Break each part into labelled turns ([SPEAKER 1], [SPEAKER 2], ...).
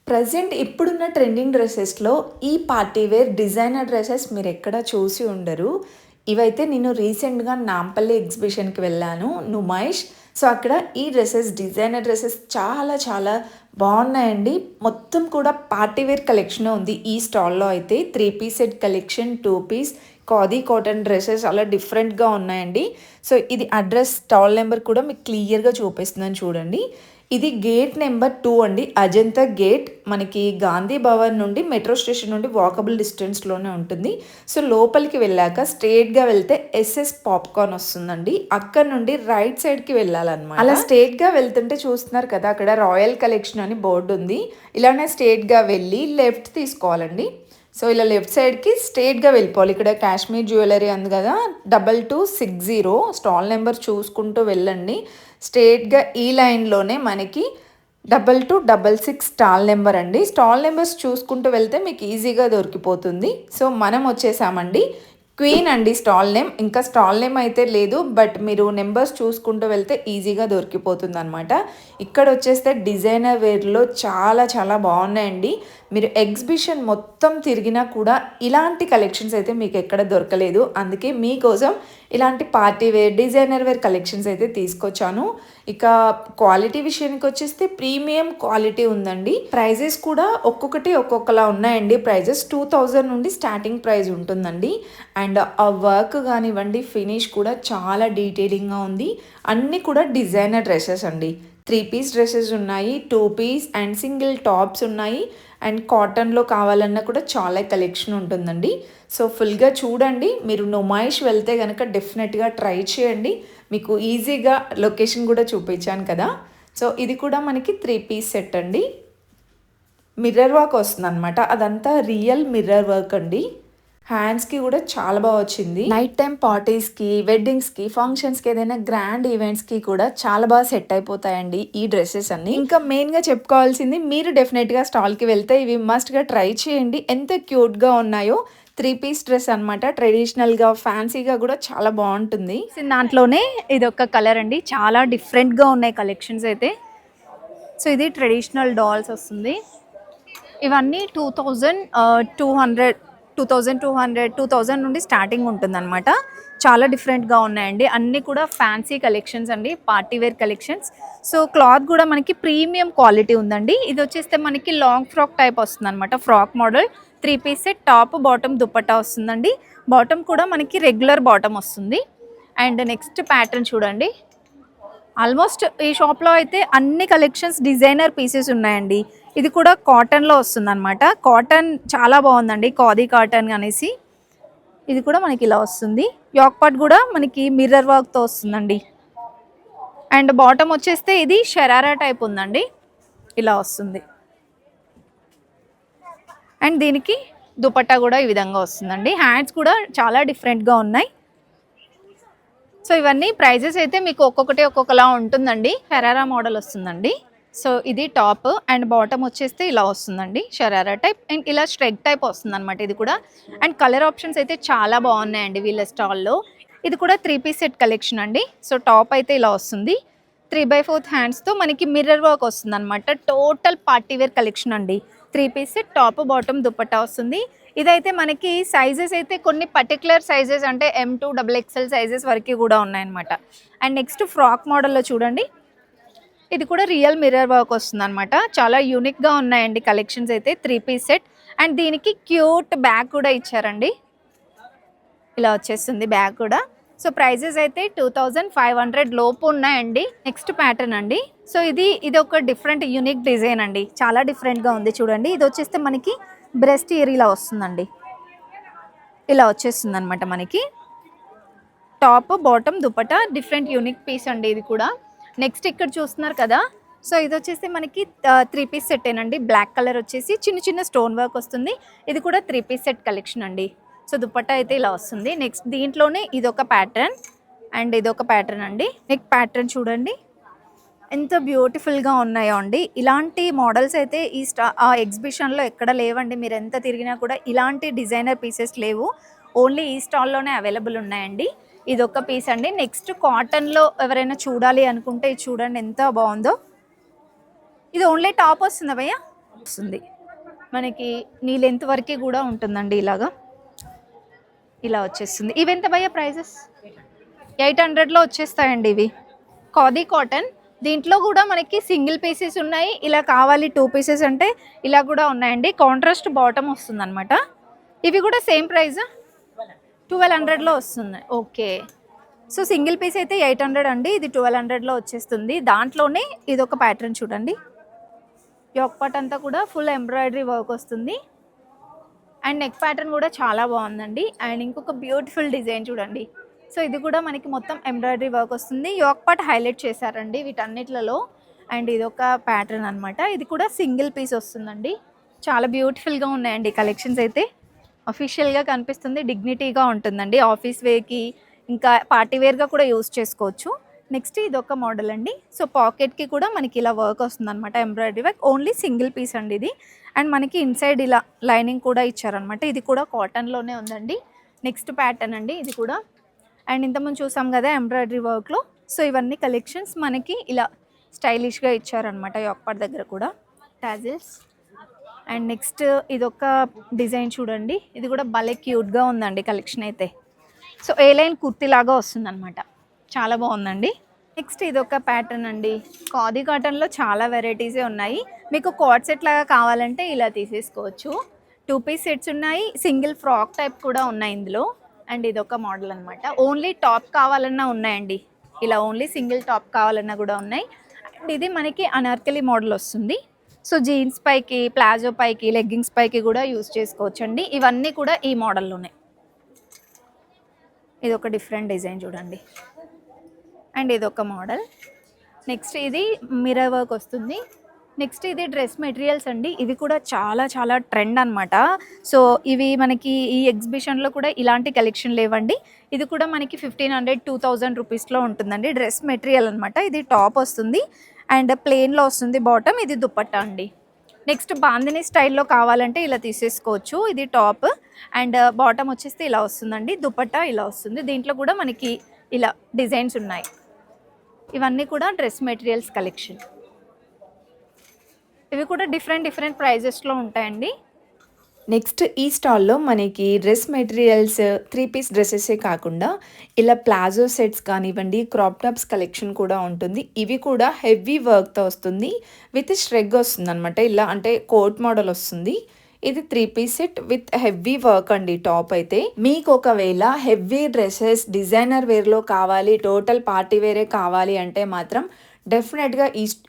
[SPEAKER 1] Present ఇప్పుడున్న trending డ్రెసెస్‌లో ఈ party wear designer dresses మీరెక్కడా చూసి ఉండరు. ఇవైతే నేను రీసెంట్‌గా నాంపల్లి ఎగ్జిబిషన్‌కి వెళ్ళాను. నుమైష్. సో, అక్కడ ఈ డ్రెసెస్ డిజైనర్ డ్రెసెస్ చాలా చాలా బావున్నాయండి. మొత్తం కూడా పార్టీ వేర్ కలెక్షనే ఉంది ఈ స్టాల్‌లో అయితే. 3 piece set collection, 2 piece, khadi cotton dresses అలా డిఫరెంట్‌గా ఉన్నాయండి. సో, ఇది అడ్రస్ స్టాల్ నెంబర్ కూడా మీకు క్లియర్‌గా చూపిస్తున్నాను చూడండి. ఇది గేట్ నెంబర్ 2 అండి. అజంతా గేట్ మనకి గాంధీ భవన్ నుండి మెట్రో స్టేషన్ నుండి వాకబుల్ డిస్టెన్స్‌లోనే ఉంటుంది. సో, లోపలికి వెళ్ళాక స్ట్రెయిట్‌గా వెళ్తే ఎస్ఎస్ పాప్‌కార్న్ వస్తుందండి. అక్కడ నుండి రైట్ సైడ్‌కి వెళ్ళాలన్నమాట. అలా స్ట్రెయిట్‌గా వెళ్తుంటే చూస్తున్నారు కదా! అక్కడ రాయల్ కలెక్షన్ అని బోర్డ్ ఉంది. ఇలానే స్ట్రెయిట్‌గా వెళ్ళి లెఫ్ట్ తీసుకోవాలండి. సో, ఇలా లెఫ్ట్ సైడ్‌కి స్ట్రెయిట్‌గా వెళ్ళిపోవాలి. ఇక్కడ కాశ్మీర్ జ్యువెలరీ ఉంది కదా! 2260 స్టాల్ నెంబర్ చూసుకుంటూ వెళ్ళండి. స్ట్రెయిట్‌గా ఈ లైన్‌లోనే మనకి 2266 స్టాల్ నెంబర్ అండి. స్టాల్ నెంబర్స్ చూసుకుంటూ వెళ్తే మీకు ఈజీగా దొరికిపోతుంది. సో, మనం వచ్చేసామండి. క్వీన్ అండి స్టాల్ నేమ్. ఇంకా స్టాల్ నేమ్ అయితే లేదు. బట్ మీరు నెంబర్స్ చూసుకుంటూ వెళ్తే ఈజీగా దొరికిపోతుందనమాట. ఇక్కడ వచ్చేస్తే డిజైనర్ వేర్‌లో చాలా చాలా బాగున్నాయండి. మీరు ఎగ్జిబిషన్ మొత్తం తిరిగినా కూడా ఇలాంటి కలెక్షన్స్ అయితే మీకు ఎక్కడ దొరకలేదు. అందుకే మీకోసం ఇలాంటి party wear, designer wear collections అయితే తీసుకొచ్చాను. ఇక క్వాలిటీ విషయానికి వచ్చేస్తే ప్రీమియం క్వాలిటీ ఉందండి. ప్రైజెస్ కూడా ఒక్కొక్కటి ఒక్కొక్కలా ఉన్నాయండి. ప్రైజెస్ 2000 నుండి స్టార్టింగ్ ప్రైస్ ఉంటుందండి. అండ్ ఆ వర్క్ కానివ్వండి, ఫినిష్ కూడా చాలా డీటెయిలింగ్గా ఉంది. అన్నీ కూడా డిజైనర్ డ్రెస్సెస్ అండి. 3 పీస్ డ్రెస్సెస్ ఉన్నాయి, 2 పీస్ అండ్ సింగిల్ టాప్స్ ఉన్నాయి. అండ్ కాటన్లో కావాలన్నా కూడా చాలా కలెక్షన్ ఉంటుందండి. సో, ఫుల్గా చూడండి. మీరు నుమైష్ వెళ్తే కనుక డెఫినెట్గా ట్రై చేయండి. మీకు ఈజీగా లొకేషన్ కూడా చూపించాను కదా! సో, ఇది కూడా మనకి 3 పీస్ సెట్ అండి. మిర్రర్ వర్క్ వస్తుందన్నమాట. అదంతా రియల్ మిర్రర్ వర్క్ అండి. హ్యాండ్స్‌కి కూడా చాలా బాగా వచ్చింది. నైట్ టైమ్ పార్టీస్‌కి, వెడ్డింగ్స్‌కి, ఫంక్షన్స్‌కి ఏదైనా గ్రాండ్ ఈవెంట్స్‌కి కూడా చాలా బాగా సెట్ అయిపోతాయండి ఈ డ్రెసెస్ అన్నీ. ఇంకా మెయిన్‌గా చెప్పుకోవాల్సింది మీరు డెఫినెట్‌గా స్టాల్‌కి వెళ్తే ఇవి మస్ట్‌గా ట్రై చేయండి. ఎంత క్యూట్‌గా ఉన్నాయో. 3 పీస్ డ్రెస్ అనమాట. ట్రెడిషనల్‌గా, ఫ్యాన్సీగా కూడా చాలా బాగుంటుంది.
[SPEAKER 2] దాంట్లోనే ఇది ఒక కలర్ అండి. చాలా డిఫరెంట్‌గా ఉన్నాయి కలెక్షన్స్ అయితే. సో, ఇది ట్రెడిషనల్ డాల్స్ వస్తుంది. ఇవన్నీ 2200, 2200 నుండి స్టార్టింగ్ ఉంటుందన్నమాట. చాలా డిఫరెంట్‌గా ఉన్నాయండి. అన్నీ కూడా ఫ్యాన్సీ కలెక్షన్స్ అండి. Party wear collections. So, cloth కూడా మనకి ప్రీమియం క్వాలిటీ ఉందండి. ఇది వచ్చేస్తే మనకి లాంగ్ ఫ్రాక్ టైప్ వస్తుందన్నమాట. Frock model 3 piece set, top, bottom dupatta వస్తుందండి. బాటమ్ కూడా మనకి రెగ్యులర్ బాటమ్ వస్తుంది. అండ్ నెక్స్ట్ ప్యాటర్న్ చూడండి. ఆల్మోస్ట్ ఈ షాప్లో అయితే అన్ని కలెక్షన్స్ డిజైనర్ పీసెస్ ఉన్నాయండి. ఇది కూడా కాటన్లో వస్తుందన్నమాట. కాటన్ చాలా బాగుందండి. ఖాదీ కాటన్ అనేసి ఇది కూడా మనకి ఇలా వస్తుంది. యోక్ పార్ట్ కూడా మనకి మిర్రర్ వర్క్తో వస్తుందండి. అండ్ బాటమ్ వచ్చేస్తే ఇది షరారా టైప్ ఉందండి. ఇలా వస్తుంది. అండ్ దీనికి దుపట్టా కూడా ఈ విధంగా వస్తుందండి. హ్యాండ్స్ కూడా చాలా డిఫరెంట్గా ఉన్నాయి. సో, ఇవన్నీ ప్రైజెస్ అయితే మీకు ఒక్కొక్కటి ఒక్కొక్కలా ఉంటుందండి. షరారా మోడల్ వస్తుందండి. సో, ఇది టాప్ అండ్ బాటమ్ వచ్చేస్తే ఇలా వస్తుందండి. షరారా టైప్ అండ్ ఇలా స్ట్రెగ్ టైప్ వస్తుందన్నమాట ఇది కూడా. అండ్ కలర్ ఆప్షన్స్ అయితే చాలా బాగున్నాయండి వీళ్ళ స్టాల్లో. ఇది కూడా 3 పీస్ సెట్ కలెక్షన్ అండి. సో, టాప్ అయితే ఇలా వస్తుంది. 3/4 హ్యాండ్స్తో మనకి మిర్రర్ వర్క్ వస్తుందన్నమాట. టోటల్ పార్టీ వేర్ కలెక్షన్ అండి. 3 piece set, top, bottom, dupatta వస్తుంది. ఇదైతే మనకి సైజెస్ అయితే కొన్ని పర్టికులర్ సైజెస్ అంటే M2 XXL సైజెస్ వరకు కూడా ఉన్నాయన్నమాట. అండ్ నెక్స్ట్ ఫ్రాక్ మోడల్లో చూడండి. ఇది కూడా రియల్ మిర్రర్ వర్క్ వస్తుందన్నమాట. చాలా యూనిక్గా ఉన్నాయండి కలెక్షన్స్ అయితే. 3 పీస్ సెట్ అండ్ దీనికి క్యూట్ బ్యాగ్ కూడా ఇచ్చారండి. ఇలా వచ్చేస్తుంది బ్యాగ్ కూడా. సో, ప్రైజెస్ అయితే 2500 లోపు ఉన్నాయండి. నెక్స్ట్ ప్యాటర్న్ అండి. సో, ఇది ఒక డిఫరెంట్ యూనిక్ డిజైన్ అండి. చాలా డిఫరెంట్గా ఉంది చూడండి. ఇది వచ్చేస్తే మనకి బ్రెస్ట్ ఏరియాలో వస్తుందండి. ఇలా వచ్చేస్తుంది అనమాట మనకి. Top, bottom, dupatta different unique piece అండి ఇది కూడా. నెక్స్ట్ ఇక్కడ చూస్తున్నారు కదా. సో, ఇది వచ్చేసి మనకి 3 పీస్ సెట్ ఏనండి. బ్లాక్ కలర్ వచ్చేసి చిన్న చిన్న స్టోన్ వర్క్ వస్తుంది. ఇది కూడా 3 పీస్ సెట్ కలెక్షన్ అండి. సో, దుపట్టా అయితే ఇలా వస్తుంది. నెక్స్ట్ దీంట్లోనే ఇదొక ప్యాటర్న్ అండ్ ఇదొక ప్యాటర్న్ అండి. నెక్స్ట్ ప్యాటర్న్ చూడండి ఎంత బ్యూటిఫుల్గా ఉన్నాయో అండి. ఇలాంటి మోడల్స్ అయితే ఆ ఎగ్జిబిషన్లో ఎక్కడ లేవండి. మీరు ఎంత తిరిగినా కూడా ఇలాంటి డిజైనర్ పీసెస్ లేవు. ఓన్లీ ఈ స్టాల్లోనే అవైలబుల్ ఉన్నాయండి. ఇదొక పీస్ అండి. నెక్స్ట్ కాటన్లో ఎవరైనా చూడాలి అనుకుంటే ఇది చూడండి ఎంత బాగుందో. ఇది ఓన్లీ టాప్ వస్తుందా భయ్య? వస్తుంది. మనకి నీ లెంత్ వరకు కూడా ఉంటుందండి. ఇలాగా ఇలా వచ్చేస్తుంది. ఇవి ఎంత భయ్యా ప్రైజెస్? 800లో వచ్చేస్తాయండి ఇవి. ఖాదీ కాటన్. దీంట్లో కూడా మనకి సింగిల్ పీసెస్ ఉన్నాయి, ఇలా కావాలి 2 పీసెస్ అంటే ఇలా కూడా ఉన్నాయండి. కాంట్రాస్ట్ బాటమ్ వస్తుందన్నమాట. ఇవి కూడా సేమ్ ప్రైస్ 1200లో వస్తుంది. ఓకే, సో సింగిల్ పీస్ అయితే 800 అండి, ఇది 1200లో వచ్చేస్తుంది. దాంట్లోనే ఇది ఒక ప్యాటర్న్ చూడండి. యోక్ పార్ట్ అంతా కూడా ఫుల్ ఎంబ్రాయిడరీ వర్క్ వస్తుంది అండ్ నెక్ ప్యాటర్న్ కూడా చాలా బాగుందండి. అండ్ ఇంకొక బ్యూటిఫుల్ డిజైన్ చూడండి. సో ఇది కూడా మనకి మొత్తం ఎంబ్రాయిడరీ వర్క్ వస్తుంది. యోక్ పార్ట్ హైలైట్ చేశారండి వీటన్నిట్లలో. అండ్ ఇది ఒక ప్యాటర్న్ అనమాట. ఇది కూడా సింగిల్ పీస్ వస్తుందండి. చాలా బ్యూటిఫుల్గా ఉన్నాయండి కలెక్షన్స్ అయితే. అఫీషియల్గా కనిపిస్తుంది, డిగ్నిటీగా ఉంటుందండి. ఆఫీస్ వేర్కి ఇంకా పార్టీ వేర్గా కూడా యూస్ చేసుకోవచ్చు. నెక్స్ట్ ఇది ఒక మోడల్ అండి. సో పాకెట్కి కూడా మనకి ఇలా వర్క్ వస్తుంది అనమాట, embroidery work. Only single piece అండి ఇది. అండ్ మనకి ఇన్సైడ్ ఇలా లైనింగ్ కూడా ఇచ్చారనమాట. ఇది కూడా కాటన్లోనే ఉందండి. నెక్స్ట్ ప్యాటర్న్ అండి ఇది కూడా. అండ్ ఇంతకుముందు చూసాం కదా ఎంబ్రాయిడరీ వర్క్లో. సో ఇవన్నీ కలెక్షన్స్ మనకి ఇలా స్టైలిష్గా ఇచ్చారనమాట. యోక్పాట్ దగ్గర కూడా టాజిల్స్. అండ్ నెక్స్ట్ ఇదొక డిజైన్ చూడండి. ఇది కూడా భలే క్యూట్గా ఉందండి కలెక్షన్ అయితే. సో ఏ లైన్ కుర్తీ లాగా వస్తుంది అనమాట, చాలా బాగుందండి. నెక్స్ట్ ఇదొక ప్యాటర్న్ అండి. ఖాదీ కాటన్లో చాలా వెరైటీసే ఉన్నాయి. మీకు కోట్ సెట్ లాగా కావాలంటే ఇలా తీసేసుకోవచ్చు. 2 పీస్ సెట్స్ ఉన్నాయి, సింగిల్ ఫ్రాక్ టైప్ కూడా ఉన్నాయి ఇందులో. అండ్ ఇదొక మోడల్ అనమాట. ఓన్లీ టాప్ కావాలన్నా ఉన్నాయండి, ఇలా ఓన్లీ సింగిల్ టాప్ కావాలన్నా కూడా ఉన్నాయి. అండ్ ఇది మనకి అనార్కలి మోడల్ వస్తుంది. సో జీన్స్ పైకి, ప్లాజో పైకి, లెగ్గింగ్స్ పైకి కూడా యూస్ చేసుకోవచ్చండి. ఇవన్నీ కూడా ఈ మోడల్లోనే. ఇది ఒక డిఫరెంట్ డిజైన్ చూడండి. అండ్ ఇది ఒక మోడల్. నెక్స్ట్ ఇది మిర్రర్ వర్క్ వస్తుంది. నెక్స్ట్ ఇది డ్రెస్ మెటీరియల్స్ అండి. ఇవి కూడా చాలా చాలా ట్రెండ్ అనమాట. సో ఇవి మనకి ఈ ఎగ్జిబిషన్లో కూడా ఇలాంటి కలెక్షన్ లేవండి. ఇది కూడా మనకి 1500-2000 రూపీస్లో ఉంటుందండి. డ్రెస్ మెటీరియల్ అనమాట. ఇది టాప్ వస్తుంది అండ్ ప్లెయిన్లో వస్తుంది బాటమ్. ఇది దుపట్టా అండి. నెక్స్ట్ బాందిని స్టైల్లో కావాలంటే ఇలా తీసేసుకోవచ్చు. ఇది టాప్ అండ్ బాటమ్ వచ్చేస్తే ఇలా వస్తుందండి. దుపట్టా ఇలా వస్తుంది. దీంట్లో కూడా మనకి ఇలా డిజైన్స్ ఉన్నాయి. ఇవన్నీ కూడా డ్రెస్ మెటీరియల్స్ కలెక్షన్. ఇవి కూడా డిఫరెంట్ ప్రైజెస్లో ఉంటాయండి.
[SPEAKER 1] నెక్స్ట్ ఈ స్టాల్లో మనకి డ్రెస్ మెటీరియల్స్ 3 పీస్ డ్రెస్సెసే కాకుండా ఇలా ప్లాజో సెట్స్ కానివ్వండి, క్రాప్ టాప్స్ కలెక్షన్ కూడా ఉంటుంది. ఇవి కూడా హెవీ వర్క్తో వస్తుంది, విత్ ష్రెగ్ వస్తుంది అనమాట. ఇలా అంటే కోట్ మోడల్ వస్తుంది. ఇది 3 piece set with heavy work అండి. టాప్ అయితే మీకు ఒకవేళ హెవీ డ్రెస్సెస్ డిజైనర్ వేర్లో కావాలి, టోటల్ పార్టీ వేరే కావాలి అంటే మాత్రం డెఫినెట్గా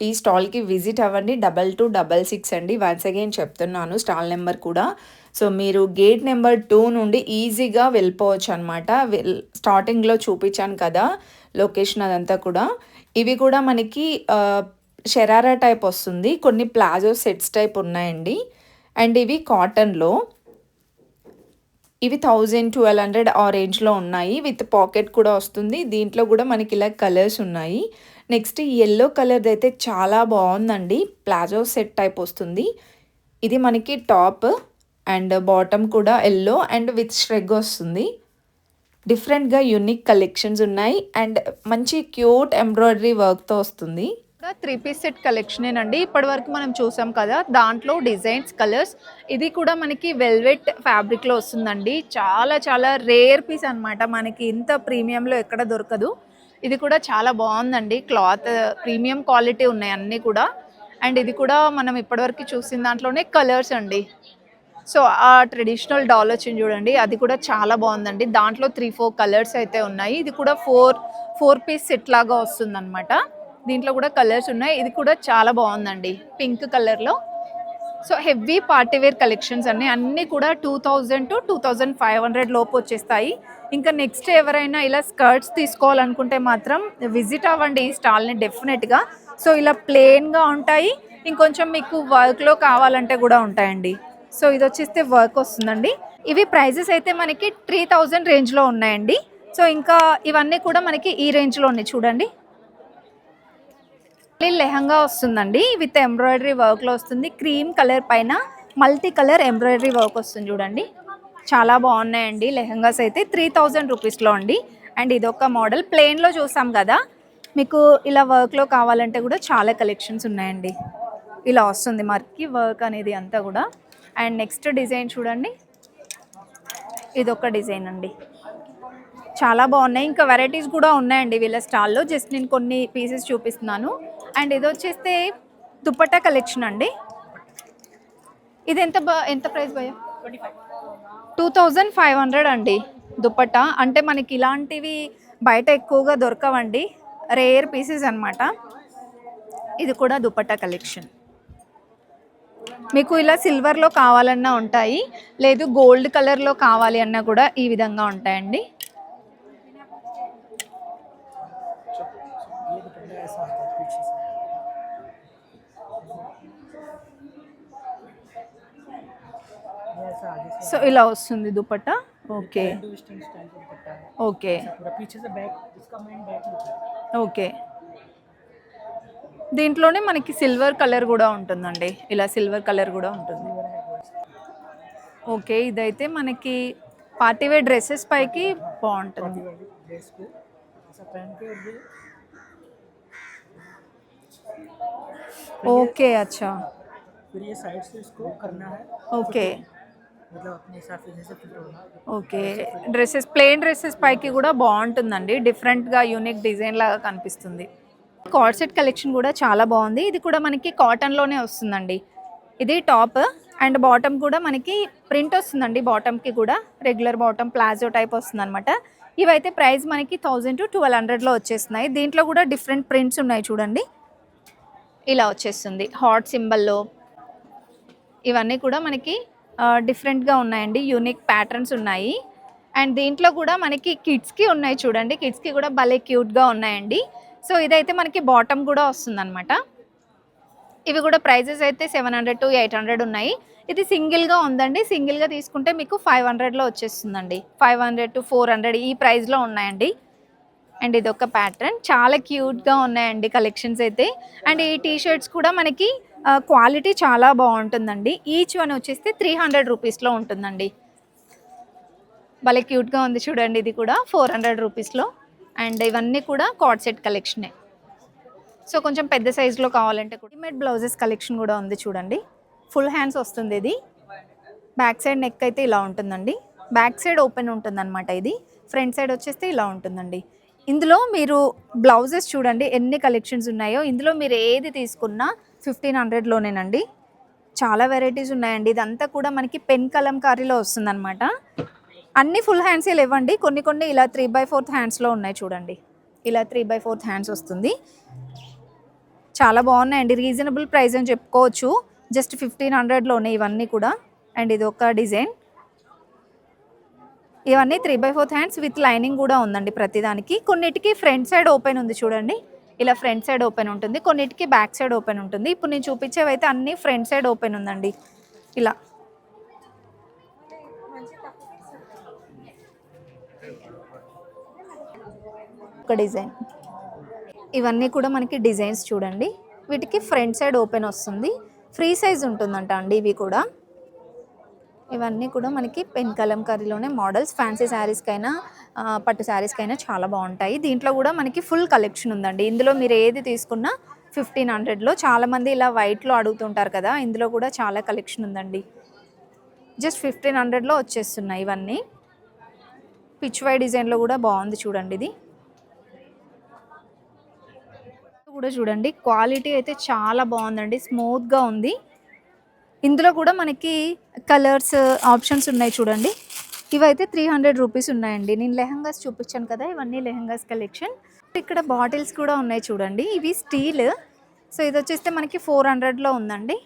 [SPEAKER 1] ఈ స్టాల్కి విజిట్ అవ్వండి. 2266 అండి. వన్స్ అగైన్ చెప్తున్నాను స్టాల్ నెంబర్ కూడా. సో మీరు గేట్ నెంబర్ 2 నుండి ఈజీగా వెళ్ళిపోవచ్చు అనమాట. స్టార్టింగ్లో చూపించాను కదా లొకేషన్ అదంతా కూడా. ఇవి కూడా మనకి షరారా టైప్ వస్తుంది, కొన్ని ప్లాజో సెట్స్ టైప్ ఉన్నాయండి. అండ్ ఇవి కాటన్లో, ఇవి 1000-1200 ఆ రేంజ్లో ఉన్నాయి. విత్ పాకెట్ కూడా వస్తుంది. దీంట్లో కూడా మనకి ఇలా కలర్స్ ఉన్నాయి. నెక్స్ట్ ఎల్లో కలర్ది అయితే చాలా బాగుందండి. ప్లాజో సెట్ టైప్ వస్తుంది. ఇది మనకి టాప్ అండ్ బాటమ్ కూడా ఎల్లో అండ్ విత్ ష్రెగ్ వస్తుంది. డిఫరెంట్గా యూనిక్ కలెక్షన్స్ ఉన్నాయి అండ్ మంచి క్యూట్ ఎంబ్రాయిడరీ వర్క్తో వస్తుంది.
[SPEAKER 2] 3 పీస్ సెట్ కలెక్షనేనండి. ఇప్పటి వరకు మనం చూసాం కదా, దాంట్లో డిజైన్స్, కలర్స్. ఇది కూడా మనకి వెల్వెట్ ఫ్యాబ్రిక్లో వస్తుందండి. చాలా చాలా రేర్ పీస్ అనమాట. మనకి ఇంత ప్రీమియంలో ఎక్కడ దొరకదు. ఇది కూడా చాలా బాగుందండి. క్లాత్ ప్రీమియం క్వాలిటీ ఉన్నాయి అన్నీ కూడా. అండ్ ఇది కూడా మనం ఇప్పటివరకు చూసిన దాంట్లోనే కలర్స్ అండి. సో ఆ ట్రెడిషనల్ డాల్ వచ్చింది చూడండి, అది కూడా చాలా బాగుందండి. దాంట్లో 3-4 కలర్స్ అయితే ఉన్నాయి. ఇది కూడా 4 పీస్ సెట్ లాగా వస్తుంది అనమాట. దీంట్లో కూడా కలర్స్ ఉన్నాయి. ఇది కూడా చాలా బాగుందండి, పింక్ కలర్లో. సో హెవీ పార్టీవేర్ కలెక్షన్స్ అన్నీ కూడా 2000-2500 లోపు వచ్చేస్తాయి. ఇంకా నెక్స్ట్ ఎవరైనా ఇలా స్కర్ట్స్ తీసుకోవాలనుకుంటే మాత్రం విజిట్ అవ్వండి ఈ స్టాల్ని డెఫినెట్గా. సో ఇలా ప్లెయిన్గా ఉంటాయి, ఇంకొంచెం మీకు వర్క్లో కావాలంటే కూడా ఉంటాయండి. సో ఇది వచ్చేస్తే వర్క్ వస్తుందండి. ఇవి ప్రైజెస్ అయితే మనకి 3000 రేంజ్లో ఉన్నాయండి. సో ఇంకా ఇవన్నీ కూడా మనకి ఈ రేంజ్లో ఉన్నాయి చూడండి. లెహంగా వస్తుందండి, విత్ ఎంబ్రాయిడరీ వర్క్లో వస్తుంది. క్రీమ్ కలర్ పైన మల్టీ కలర్ ఎంబ్రాయిడరీ వర్క్ వస్తుంది చూడండి. చాలా బాగున్నాయండి లెహంగాస్ అయితే. 3000 రూపీస్లో అండి. అండ్ ఇదొక మోడల్ ప్లెయిన్లో చూసాం కదా, మీకు ఇలా వర్క్లో కావాలంటే కూడా చాలా కలెక్షన్స్ ఉన్నాయండి. ఇలా వస్తుంది మర్కి వర్క్ అనేది అంతా కూడా. అండ్ నెక్స్ట్ డిజైన్ చూడండి, ఇదొక డిజైన్ అండి, చాలా బాగున్నాయి. ఇంకా వెరైటీస్ కూడా ఉన్నాయండి వీళ్ళ స్టాల్లో, జస్ట్ నేను కొన్ని పీసెస్ చూపిస్తున్నాను. అండ్ ఇది వచ్చేస్తే దుపట్టా కలెక్షన్ అండి. ఇది ఎంత ప్రైస్ భయ్య? 2500 అండి దుపట్టా. అంటే మనకి ఇలాంటివి బయట ఎక్కువగా దొరకవండి, రేర్ పీసెస్ అన్నమాట. ఇది కూడా దుపట్టా కలెక్షన్. మీకు ఇలా సిల్వర్లో కావాలన్నా ఉంటాయి, లేదు గోల్డ్ కలర్లో కావాలి అన్నా కూడా ఈ విధంగా ఉంటాయండి. సో ఇలా వస్తుంది దుపట్టా. Okay okay okay. దీంట్లోనే మనకి సిల్వర్ కలర్ కూడా ఉంటుందండి, ఇలా సిల్వర్ కలర్ కూడా ఉంటుంది. ఓకే, ఇదైతే మనకి పార్టీవేర్ డ్రెస్సెస్ పైకి బాగుంటుంది. ఓకే అచ్చా, okay okay. Dresses, plain dresses పైకి కూడా బాగుంటుందండి, డిఫరెంట్గా యూనిక్ డిజైన్ లాగా కనిపిస్తుంది. కార్డ్ సెట్ కలెక్షన్ కూడా చాలా బాగుంది. ఇది కూడా మనకి కాటన్లోనే వస్తుందండి. ఇది టాప్ అండ్ బాటమ్ కూడా మనకి ప్రింట్ వస్తుందండి, బాటమ్కి కూడా రెగ్యులర్ బాటమ్ ప్లాజో టైప్ వస్తుంది అనమాట. ఇవైతే ప్రైస్ మనకి 1000 to 1200లో వచ్చేస్తున్నాయి. దీంట్లో కూడా డిఫరెంట్ ప్రింట్స్ ఉన్నాయి చూడండి, ఇలా వచ్చేస్తుంది హార్ట్ సింబల్లో. ఇవన్నీ కూడా మనకి డిఫరెంట్గా ఉన్నాయండి, యూనిక్ ప్యాటర్న్స్ ఉన్నాయి. అండ్ దీంట్లో కూడా మనకి కిడ్స్కి ఉన్నాయి చూడండి, కిడ్స్కి కూడా భలే క్యూట్గా ఉన్నాయండి. సో ఇదైతే మనకి బాటమ్ కూడా వస్తుందన్నమాట. ఇవి కూడా ప్రైజెస్ అయితే 700 to 800 ఉన్నాయి. ఇది సింగిల్గా ఉందండి, సింగిల్గా తీసుకుంటే మీకు 500లో వచ్చేస్తుందండి. 500 to 400 ఈ ప్రైస్లో ఉన్నాయండి. అండ్ ఇది ఒక ప్యాటర్న్, చాలా క్యూట్గా ఉన్నాయండి కలెక్షన్స్ అయితే. అండ్ ఈ టీషర్ట్స్ కూడా మనకి క్వాలిటీ చాలా బాగుంటుందండి. ఈచ్ వన్ వచ్చేస్తే 300 రూపీస్లో ఉంటుందండి. భలే క్యూట్గా ఉంది చూడండి, ఇది కూడా 400 రూపీస్లో. అండ్ ఇవన్నీ కూడా కార్డ్ సెట్ కలెక్షనే. సో కొంచెం పెద్ద సైజులో కావాలంటే కూడా రెడీమేడ్ బ్లౌజెస్ కలెక్షన్ కూడా ఉంది చూడండి. ఫుల్ హ్యాండ్స్ వస్తుంది ఇది. బ్యాక్ సైడ్ నెక్ అయితే ఇలా ఉంటుందండి, బ్యాక్ సైడ్ ఓపెన్ ఉంటుందన్నమాట. ఇది ఫ్రంట్ సైడ్ వచ్చేస్తే ఇలా ఉంటుందండి. ఇందులో మీరు బ్లౌజెస్ చూడండి ఎన్ని కలెక్షన్స్ ఉన్నాయో. ఇందులో మీరు ఏది తీసుకున్నా 1500లోనేనండి. చాలా వెరైటీస్ ఉన్నాయండి. ఇదంతా కూడా మనకి పెన్ కలంకారీలో వస్తుందన్నమాట. అన్ని ఫుల్ హ్యాండ్సే లేవండి, కొన్ని కొన్ని ఇలా 3/4 హ్యాండ్స్లో ఉన్నాయి చూడండి. ఇలా 3/4 హ్యాండ్స్ వస్తుంది. చాలా బాగున్నాయండి, రీజనబుల్ ప్రైస్ అని చెప్పుకోవచ్చు. జస్ట్ 1500లోనే ఇవన్నీ కూడా. అండ్ ఇది ఒక డిజైన్, ఇవన్నీ 3/4 హ్యాండ్స్ విత్ లైనింగ్ కూడా ఉందండి ప్రతిదానికి. కొన్నిటికి ఫ్రంట్ సైడ్ ఓపెన్ ఉంది చూడండి, ఇలా ఫ్రంట్ సైడ్ ఓపెన్ ఉంటుంది, కొన్నిటికి బ్యాక్ సైడ్ ఓపెన్ ఉంటుంది. ఇప్పుడు నేను చూపించేవైతే అన్నీ ఫ్రంట్ సైడ్ ఓపెన్ ఉందండి. ఇలా ఒక డిజైన్, ఇవన్నీ కూడా మనకి డిజైన్స్ చూడండి. వీటికి ఫ్రంట్ సైడ్ ఓపెన్ వస్తుంది, ఫ్రీ సైజ్ ఉంటుందంట అండి ఇవి కూడా. ఇవన్నీ కూడా మనకి పెన్ కలంకారీలోనే మోడల్స్, ఫ్యాన్సీ శారీస్కైనా పట్టు శారీస్కైనా చాలా బాగుంటాయి. దీంట్లో కూడా మనకి ఫుల్ కలెక్షన్ ఉందండి. ఇందులో మీరు ఏది తీసుకున్నా 1500లో. చాలామంది ఇలా వైట్లో అడుగుతుంటారు కదా, ఇందులో కూడా చాలా కలెక్షన్ ఉందండి. జస్ట్ 1500లో వచ్చేస్తున్నాయి ఇవన్నీ. పిచ్ వై డిజైన్లో కూడా బాగుంది చూడండి. ఇది కూడా చూడండి, క్వాలిటీ అయితే చాలా బాగుందండి, స్మూత్గా ఉంది. ఇందులో కూడా మనకి కలర్స్ ఆప్షన్స్ ఉన్నాయి చూడండి. ఇవైతే 300 రూపీస్ ఉన్నాయండి. నేను లెహంగాస్ చూపించాను కదా, ఇవన్నీ లెహంగాస్ కలెక్షన్. ఇక్కడ బాటిల్స్ కూడా ఉన్నాయి చూడండి, ఇవి స్టీల్. సో ఇది వచ్చేస్తే మనకి 400లో ఉందండి.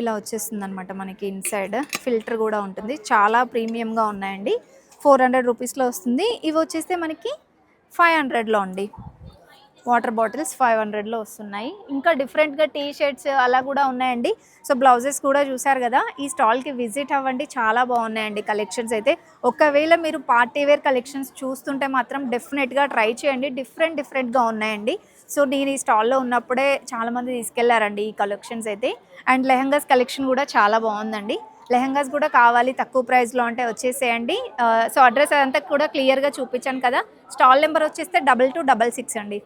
[SPEAKER 2] ఇలా వచ్చేస్తుంది అనమాట మనకి. ఇన్సైడ్ ఫిల్టర్ కూడా ఉంటుంది, చాలా ప్రీమియంగా ఉన్నాయండి. 400 రూపీస్లో వస్తుంది. ఇవి వచ్చేస్తే మనకి 500లో అండి. వాటర్ బాటిల్స్ 500లో వస్తున్నాయి. ఇంకా డిఫరెంట్గా టీ షర్ట్స్ అలా కూడా ఉన్నాయండి. సో బ్లౌజెస్ కూడా చూసారు కదా, ఈ స్టాల్కి విజిట్ అవ్వండి, చాలా బాగున్నాయండి కలెక్షన్స్ అయితే. ఒకవేళ మీరు పార్టీ వేర్ కలెక్షన్స్ చూస్తుంటే మాత్రం డెఫినెట్గా ట్రై చేయండి, డిఫరెంట్గా ఉన్నాయండి. సో నేను ఈ స్టాల్లో ఉన్నప్పుడే చాలామంది తీసుకెళ్లారండి ఈ కలెక్షన్స్ అయితే. అండ్ లెహంగాస్ కలెక్షన్ కూడా చాలా బాగుందండి. లెహంగాస్ కూడా కావాలి తక్కువ ప్రైస్లో అంటే వచ్చేసేయండి. సో అడ్రస్ అంతా కూడా క్లియర్గా చూపించాను కదా. స్టాల్ నెంబర్ వచ్చేస్తే 2266 అండి.